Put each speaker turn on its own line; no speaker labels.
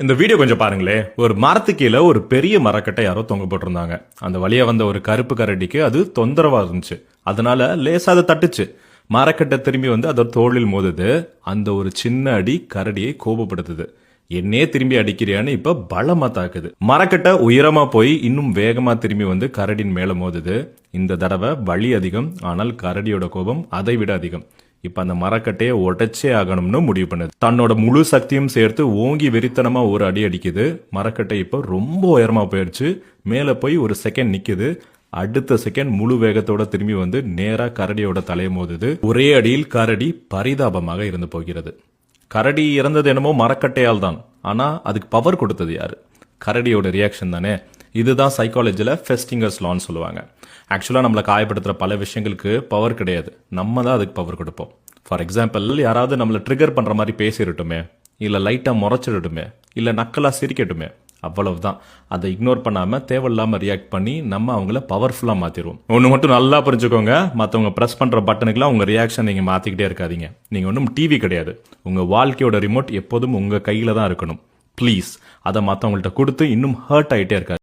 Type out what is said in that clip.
இந்த வீடியோ கொஞ்சம் பாருங்களே. ஒரு மரத்து கீழே ஒரு பெரிய மரக்கட்டை யாரோ தொங்க போட்டிருந்தாங்க. அந்த வழியா வந்த ஒரு கருப்பு கரடிக்கு அது தொந்தரவா இருந்துச்சு. அதனால லேசா அதை தட்டுச்சு. மரக்கட்டை திரும்பி வந்து அதோட தோளில் மோதுது. அந்த ஒரு சின்ன அடி கரடியை கோபப்படுத்துது. என்னே திரும்பி அடிக்கிறியான்னு இப்ப பலமா தாக்குது. மரக்கட்டை உயரமா போய் இன்னும் வேகமா திரும்பி வந்து கரடின் மேல மோதுது. இந்த தடவை வலி அதிகம், ஆனால் கரடியோட கோபம் அதை விட அதிகம். இப்ப அந்த மரக்கட்டையை உடைச்சே ஆகணும்னு முடிவு பண்ணுது. தன்னோட முழு சக்தியும் சேர்த்து ஓங்கி வெறித்தனமா ஒரு அடி அடிக்குது. மரக்கட்டை இப்ப ரொம்ப உயரமா போயிடுச்சு. மேல போய் ஒரு செகண்ட் நிக்குது. அடுத்த செகண்ட் முழு வேகத்தோட திரும்பி வந்து நேரா கரடியோட தலையை மோதுது. ஒரே அடியில் கரடி பரிதாபமாக இருந்து போகிறது. கரடி இறந்தது என்னமோ மரக்கட்டையால் தான். ஆனா அதுக்கு பவர் கொடுத்தது யாரு? கரடியோட ரியாக்ஷன் தானே. இதுதான் சைக்காலஜில ஃபெஸ்டிங்கர்ஸ் லான்னு சொல்லுவாங்க. ஆக்சுவலாக நம்மளை காயப்படுத்துகிற பல விஷயங்களுக்கு பவர் கிடையாது, நம்ம தான் அதுக்கு பவர் கொடுப்போம். ஃபார் எக்ஸாம்பிள், யாராவது நம்மளை ட்ரிகர் பண்ணுற மாதிரி பேசிடட்டுமே, இல்லை லைட்டாக முறைச்சிடட்டுமே, இல்லை நக்கலாக சிரிக்கட்டுமே, அவ்வளவுதான். அதை இக்னோர் பண்ணாமல் தேவையில்லாமல் ரியாக்ட் பண்ணி நம்ம அவங்கள பவர்ஃபுல்லாக மாற்றிடுவோம். ஒன்று மட்டும் நல்லா புரிஞ்சுக்கோங்க, மற்றவங்க ப்ரெஸ் பண்ணுற பட்டனுக்குலாம் உங்கள் ரியாக்ஷன் நீங்கள் மாற்றிக்கிட்டே இருக்காதீங்க. நீங்கள் ஒன்றும் டிவி கிடையாது. உங்கள் வாழ்க்கையோட ரிமோட் எப்போதும் உங்கள் கையில் தான் இருக்கணும். ப்ளீஸ் அதை மற்றவங்கள்ட்ட கொடுத்து இன்னும் ஹர்ட் ஆகிட்டே இருக்காது.